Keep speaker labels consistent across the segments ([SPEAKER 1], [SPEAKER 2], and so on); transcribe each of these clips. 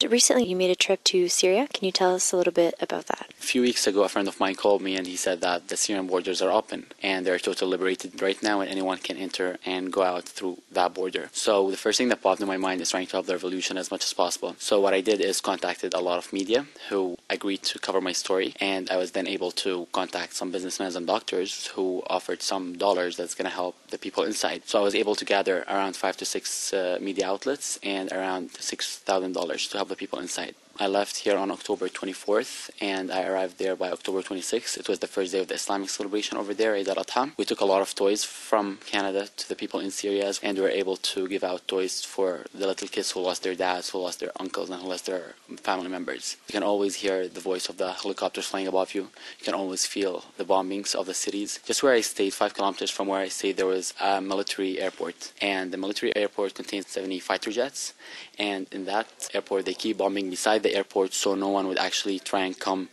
[SPEAKER 1] Recently, you made a trip to Syria. Can you tell us a little bit about that?
[SPEAKER 2] A few weeks ago, a friend of mine called me and he said that the Syrian borders are open and they're totally liberated right now and anyone can enter and go out through that border. So the first thing that popped in my mind is trying to help the revolution as much as possible. So what I did is contacted a lot of media who agreed to cover my story, and I was then able to contact some businessmen and doctors who offered some dollars that's going to help the people inside. So I was able to gather around 5 to 6 media outlets and around $6,000 to help the people inside. I left here on October 24th and I arrived there by October 26th. It was the first day of the Islamic celebration over there, Eid al-Adha. We took a lot of toys from Canada to the people in Syria, and we were able to give out toys for the little kids who lost their dads, who lost their uncles, and who lost their family members. You can always hear the voice of the helicopters flying above you. You can always feel the bombings of the cities. Just where I stayed, 5 kilometers from where I stayed, there was a military airport. And the military airport contains 70 fighter jets. And in that airport, they keep bombing beside the airport so no one would actually try and come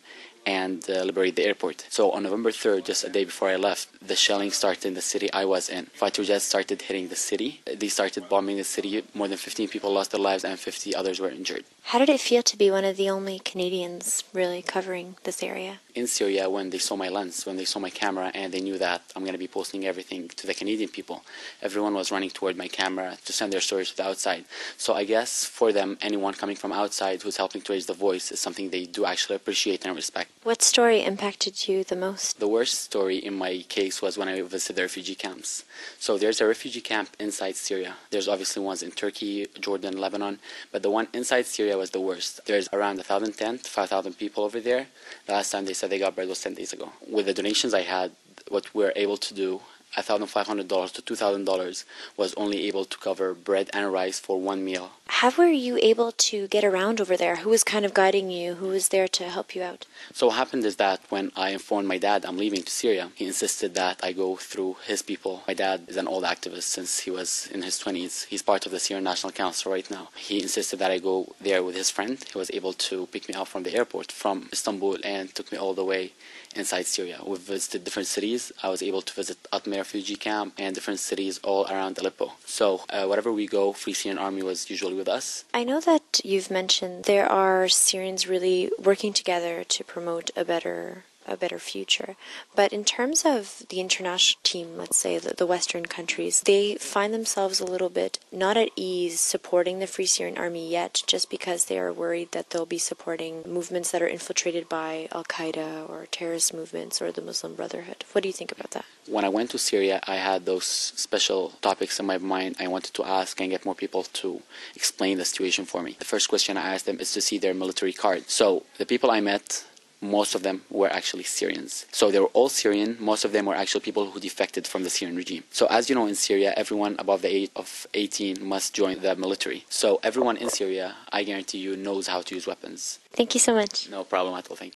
[SPEAKER 2] and liberate the airport. So on November 3rd, just a day before I left, the shelling started in the city I was in. Fighter jets started hitting the city. They started bombing the city. More than 15 people lost their lives and 50 others were injured.
[SPEAKER 1] How did it feel to be one of the only Canadians really covering this area?
[SPEAKER 2] In Syria, when they saw my lens, when they saw my camera, and they knew that I'm going to be posting everything to the Canadian people, everyone was running toward my camera to send their stories to the outside. So I guess for them, anyone coming from outside who's helping to raise the voice is something they do actually appreciate and respect.
[SPEAKER 1] What story impacted you the most?
[SPEAKER 2] The worst story in my case was when I visited the refugee camps. So there's a refugee camp inside Syria. There's obviously ones in Turkey, Jordan, Lebanon, but the one inside Syria was the worst. There's around 1,000 tents, 5,000 people over there. The last time they said they got bread was 10 days ago. With the donations I had, what we were able to do, $1,500 to $2,000 was only able to cover bread and rice for one meal.
[SPEAKER 1] How were you able to get around over there? Who was kind of guiding you? Who was there to help you out?
[SPEAKER 2] So what happened is that when I informed my dad I'm leaving to Syria, he insisted that I go through his people. My dad is an old activist since he was in his 20s. He's part of the Syrian National Council right now. He insisted that I go there with his friend. He was able to pick me up from the airport from Istanbul and took me all the way inside Syria. We visited different cities. I was able to visit Atme refugee camp and different cities all around Aleppo. So wherever we go, Free Syrian Army was usually with us.
[SPEAKER 1] I know that you've mentioned there are Syrians really working together to promote a better future. But in terms of the international team, let's say the Western countries, they find themselves a little bit not at ease supporting the Free Syrian Army yet, just because they are worried that they'll be supporting movements that are infiltrated by Al-Qaeda or terrorist movements or the Muslim Brotherhood. What do you think about that?
[SPEAKER 2] When I went to Syria, I had those special topics in my mind I wanted to ask and get more people to explain the situation for me. The first question I asked them is to see their military card. So the people I met, most of them were actually Syrians. So they were all Syrian. Most of them were actually people who defected from the Syrian regime. So as you know, in Syria, everyone above the age of 18 must join the military. So everyone in Syria, I guarantee you, knows how to use weapons.
[SPEAKER 1] Thank you so much.
[SPEAKER 2] No problem at all. Thank you.